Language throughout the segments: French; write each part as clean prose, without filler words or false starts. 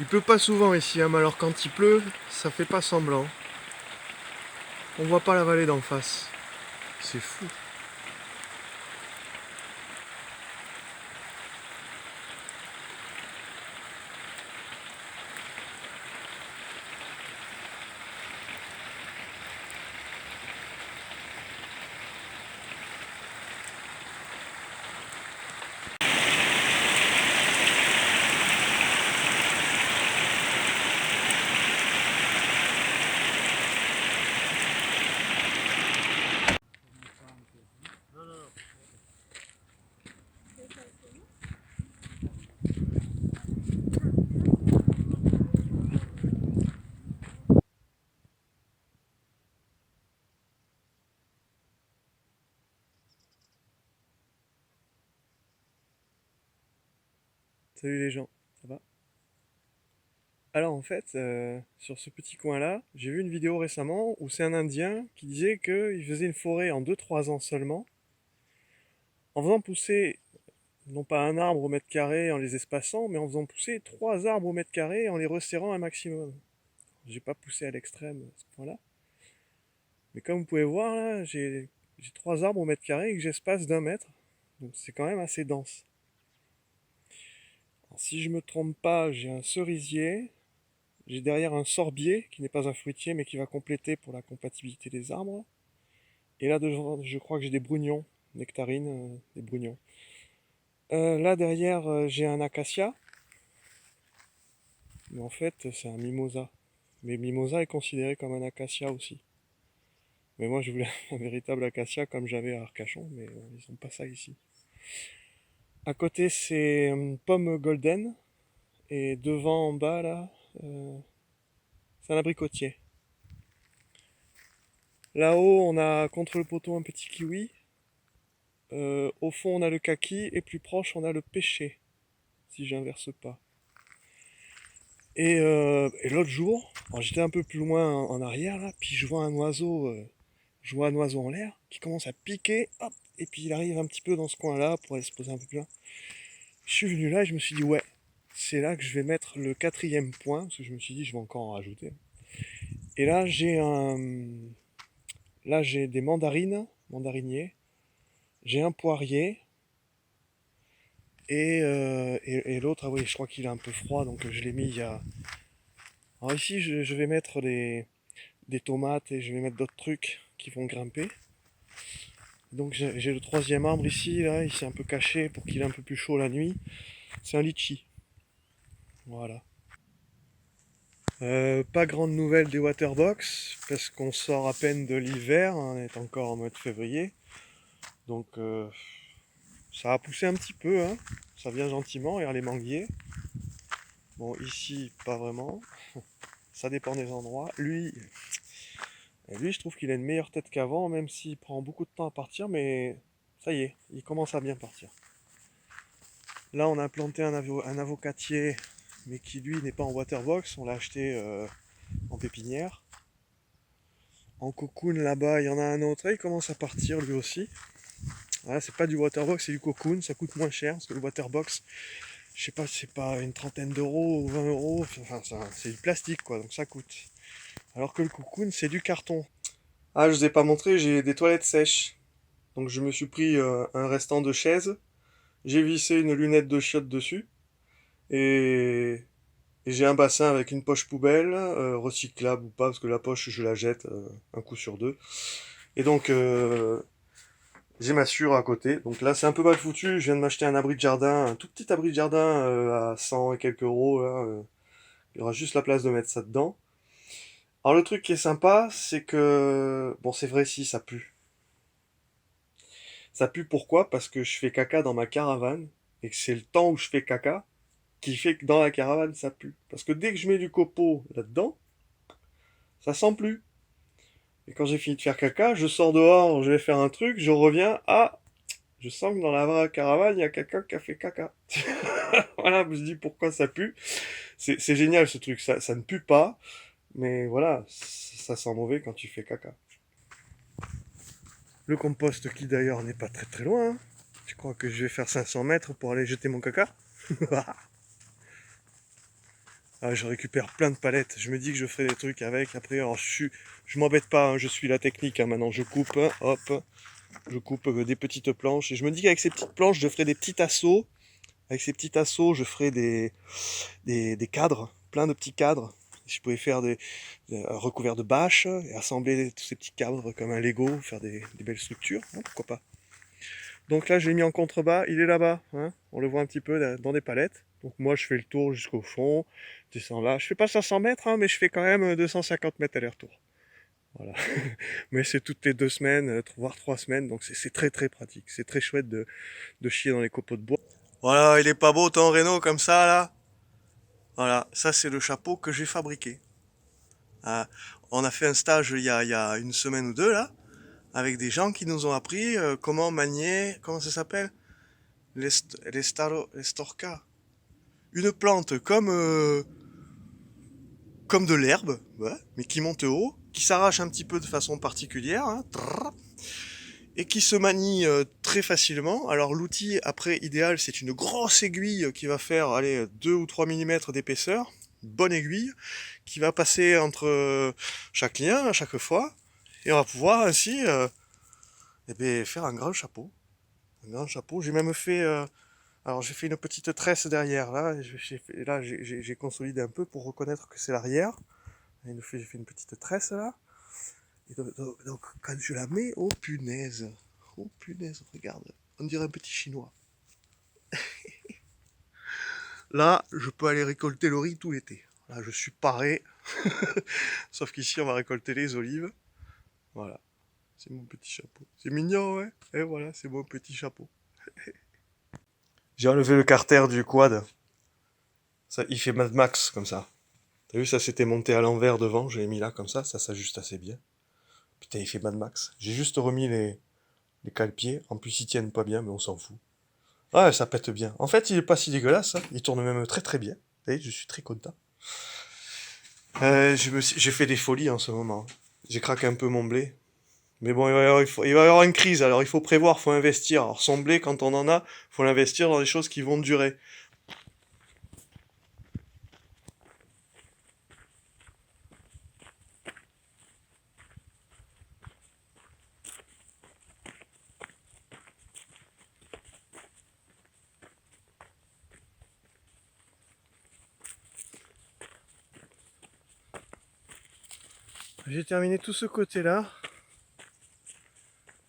Il pleut pas souvent ici, hein, mais alors quand il pleut, ça fait pas semblant. On voit pas la vallée d'en face. C'est fou. Salut les gens, ça va? Alors en fait, sur ce petit coin-là, j'ai vu une vidéo récemment où c'est un Indien qui disait qu'il faisait une forêt en 2-3 ans seulement, en faisant pousser, non pas un arbre au mètre carré en les espaçant, mais en faisant pousser 3 arbres au mètre carré en les resserrant un maximum. J'ai pas poussé à l'extrême à ce point-là, mais comme vous pouvez voir là, j'ai 3 arbres au mètre carré et que j'espace d'1 mètre, donc c'est quand même assez dense. Alors, si je me trompe pas, j'ai un cerisier. J'ai derrière un sorbier, qui n'est pas un fruitier, mais qui va compléter pour la compatibilité des arbres. Et là, devant, je crois que j'ai des brugnons, nectarines, des brugnons. Là, derrière, j'ai un acacia. Mais en fait, c'est un mimosa. Mais mimosa est considéré comme un acacia aussi. Mais moi, je voulais un véritable acacia comme j'avais à Arcachon, mais ils n'ont pas ça ici. À côté, c'est pomme golden. Et devant, en bas, là, euh, c'est un abricotier. Là-haut, on a contre le poteau un petit kiwi. Au fond, on a le kaki, et plus proche, on a le pêcher, si j'inverse pas. Et l'autre jour, j'étais un peu plus loin en arrière, là, puis je vois un oiseau en l'air, qui commence à piquer, hop, et puis il arrive un petit peu dans ce coin-là, pour aller se poser un peu plus loin. Je suis venu là, et je me suis dit, ouais, c'est là que je vais mettre le 4e point, parce que je me suis dit, je vais encore en rajouter. Et là, j'ai des mandariniers, j'ai un poirier, et l'autre, ah oui, je crois qu'il est un peu froid, donc je l'ai mis il y a... Alors ici, je vais mettre des tomates et je vais mettre d'autres trucs qui vont grimper. Donc j'ai le 3e arbre ici, là, il s'est un peu caché pour qu'il ait un peu plus chaud la nuit. C'est un litchi. Voilà. Pas grande nouvelle des waterbox, parce qu'on sort à peine de l'hiver, hein, on est encore en mode février. Donc ça a poussé un petit peu, hein. Ça vient gentiment, regarde les manguiers. Bon, ici, pas vraiment. Ça dépend des endroits. Lui, je trouve qu'il a une meilleure tête qu'avant, même s'il prend beaucoup de temps à partir, mais ça y est, il commence à bien partir. Là, on a planté un avocatier, mais qui lui n'est pas en waterbox, on l'a acheté en pépinière. En cocoon, là-bas, il y en a un autre, et il commence à partir lui aussi. Voilà, c'est pas du waterbox, c'est du cocoon, ça coûte moins cher, parce que le waterbox, je sais pas, c'est pas une trentaine d'euros ou 20 euros, enfin, c'est du plastique, quoi, donc ça coûte. Alors que le cocoon, c'est du carton. Ah, je vous ai pas montré, j'ai des toilettes sèches. Donc je me suis pris un restant de chaise, j'ai vissé une lunette de chiotte dessus, et, et j'ai un bassin avec une poche poubelle, recyclable ou pas, parce que la poche je la jette un coup sur deux. Et donc j'ai ma sûre à côté. Donc là c'est un peu mal foutu, je viens de m'acheter un abri de jardin, un tout petit abri de jardin à 100 et quelques euros. Là, il y aura juste la place de mettre ça dedans. Alors le truc qui est sympa, c'est que... Bon c'est vrai si ça pue. Ça pue pourquoi? Parce que je fais caca dans ma caravane, et que c'est le temps où je fais caca qui fait que dans la caravane ça pue. Parce que dès que je mets du copeau là-dedans, ça sent plus. Et quand j'ai fini de faire caca, je sors dehors, je vais faire un truc, je reviens, ah, je sens que dans la caravane, il y a quelqu'un qui a fait caca. Voilà, je me dis pourquoi ça pue. C'est génial ce truc, ça ne pue pas, mais voilà, ça sent mauvais quand tu fais caca. Le compost qui d'ailleurs n'est pas très très loin, hein. Je crois que je vais faire 500 mètres pour aller jeter mon caca. Ah, je récupère plein de palettes. Je me dis que je ferai des trucs avec. Après, alors, je m'embête pas, hein, je suis la technique, hein, maintenant. Je coupe, hein, hop, je coupe des petites planches. Et je me dis qu'avec ces petites planches, je ferai des petits tasseaux. Avec ces petits tasseaux, je ferai des cadres, plein de petits cadres. Je pouvais faire des recouverts de bâches et assembler tous ces petits cadres comme un Lego, faire des belles structures. Hein, pourquoi pas. Donc là, j'ai mis en contrebas, il est là-bas, hein. On le voit un petit peu dans des palettes. Donc moi, je fais le tour jusqu'au fond, je descends là. Je fais pas 500 mètres, hein, mais je fais quand même 250 mètres aller-retour. Voilà. Mais c'est toutes les 2 semaines, voire 3 semaines, donc c'est très très pratique. C'est très chouette de chier dans les copeaux de bois. Voilà, il est pas beau ton Renault comme ça là. Voilà, ça c'est le chapeau que j'ai fabriqué. Ah, on a fait un stage il y a une semaine ou deux là, avec des gens qui nous ont appris comment manier, comment ça s'appelle? L'estorca. Une plante comme de l'herbe, ouais, mais qui monte haut, qui s'arrache un petit peu de façon particulière, hein, et qui se manie très facilement. Alors l'outil après idéal, c'est une grosse aiguille qui va faire allez, 2 ou 3 mm d'épaisseur, une bonne aiguille, qui va passer entre chaque lien à chaque fois, et on va pouvoir ainsi eh ben, faire un grand chapeau. Un grand chapeau. J'ai même fait alors j'ai fait une petite tresse derrière là, et j'ai consolidé un peu pour reconnaître que c'est l'arrière. J'ai fait une petite tresse là. Et donc, quand je la mets, oh punaise, regarde, on dirait un petit chinois. Là, je peux aller récolter le riz tout l'été. Là, je suis paré. Sauf qu'ici, on va récolter les olives. Voilà, c'est mon petit chapeau. C'est mignon, ouais. Et voilà, c'est mon petit chapeau. J'ai enlevé le carter du quad. Ça, il fait Mad Max comme ça. T'as vu, ça s'était monté à l'envers devant. Je l'ai mis là comme ça s'ajuste assez bien. Putain, il fait Mad Max. J'ai juste remis les cale-pieds. En plus, ils tiennent pas bien, mais on s'en fout. Ouais, ça pète bien. En fait, il est pas si dégueulasse, hein. Il tourne même très très bien. Vous voyez, je suis très content. J'ai fait des folies en ce moment. J'ai craqué un peu mon blé. Mais bon, il va y avoir une crise, alors il faut prévoir, il faut investir. Alors son blé, quand on en a, il faut l'investir dans des choses qui vont durer. J'ai terminé tout ce côté-là.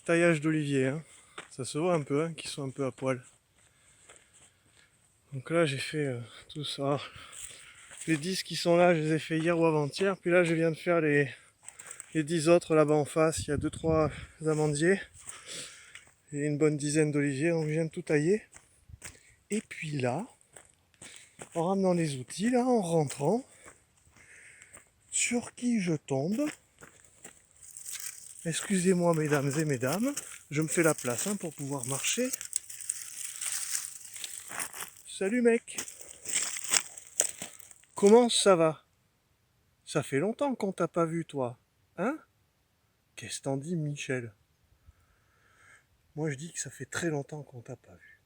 Taillage d'olivier, hein. Ça se voit un peu, hein, qu'ils sont un peu à poil. Donc là, j'ai fait tout ça. Les 10 qui sont là, je les ai fait hier ou avant-hier. Puis là, je viens de faire les 10 autres là-bas en face. Il y a 2-3 amandiers et une bonne dizaine d'oliviers. Donc je viens de tout tailler. Et puis là, en ramenant les outils, là, en rentrant, sur qui je tombe? Excusez-moi mesdames et mesdames, je me fais la place hein, pour pouvoir marcher. Salut mec, comment ça va? Ça fait longtemps qu'on t'a pas vu toi, hein? Qu'est-ce t'en dis Michel? Moi je dis que ça fait très longtemps qu'on t'a pas vu.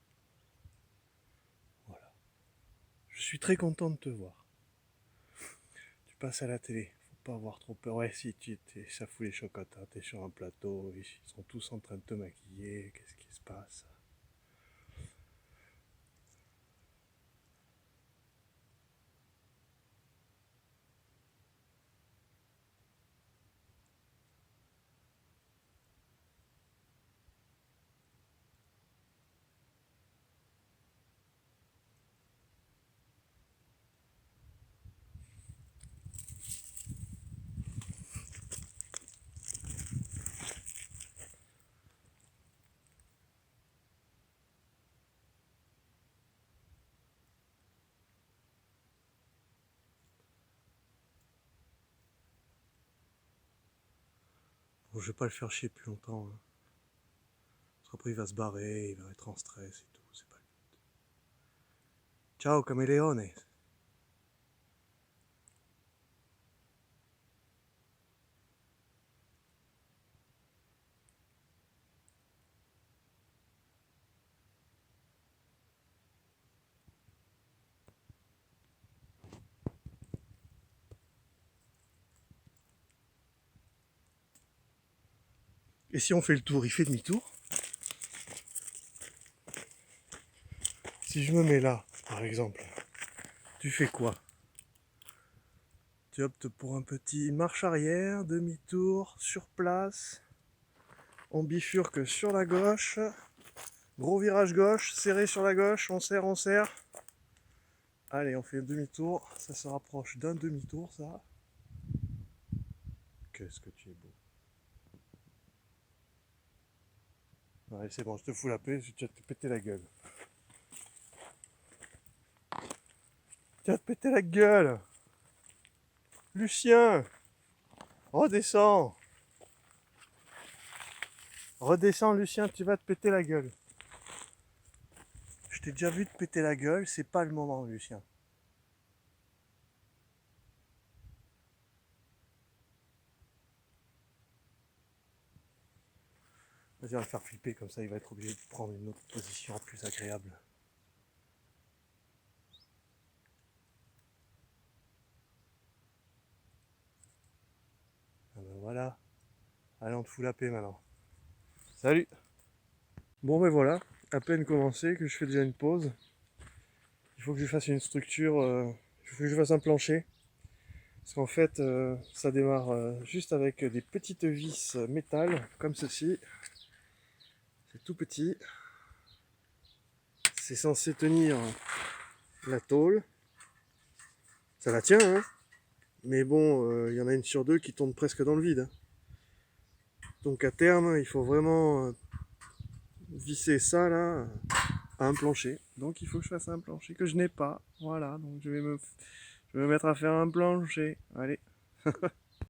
Voilà. Je suis très content de te voir. Tu passes à la télé, faut pas avoir trop peur. Ouais si ça fout les chocottes, hein. T'es sur un plateau, ils sont tous en train de te maquiller, qu'est-ce qui se passe? Bon, je vais pas le faire chier plus longtemps, hein. Parce qu'après il va se barrer, il va être en stress et tout, c'est pas le but. Ciao cameleone. Et si on fait le tour, il fait demi-tour. Si je me mets là, par exemple, tu fais quoi? Tu optes pour un petit marche arrière, demi-tour, sur place. On bifurque sur la gauche. Gros virage gauche, serré sur la gauche, on serre, on serre. Allez, on fait un demi-tour. Ça se rapproche d'un demi-tour, ça. Qu'est-ce que tu es beau. Allez, c'est bon, je te fous la paix, tu vas te péter la gueule. Tu vas te péter la gueule. Lucien, redescends. Redescends, Lucien, tu vas te péter la gueule. Je t'ai déjà vu te péter la gueule, c'est pas le moment, Lucien. Vas-y, on va le faire flipper, comme ça il va être obligé de prendre une autre position plus agréable. Ah ben voilà. Allez, on te fout la paix maintenant. Salut. Bon ben voilà, à peine commencé que je fais déjà une pause. Il faut que je fasse une structure, il faut que je fasse un plancher. Parce qu'en fait, ça démarre juste avec des petites vis métal, comme ceci. C'est tout petit. C'est censé tenir la tôle. Ça la tient, hein. Mais bon, il y en a une sur deux qui tombe presque dans le vide. Donc à terme, il faut vraiment visser ça là à un plancher. Donc il faut que je fasse un plancher que je n'ai pas. Voilà, donc je vais me mettre à faire un plancher. Allez.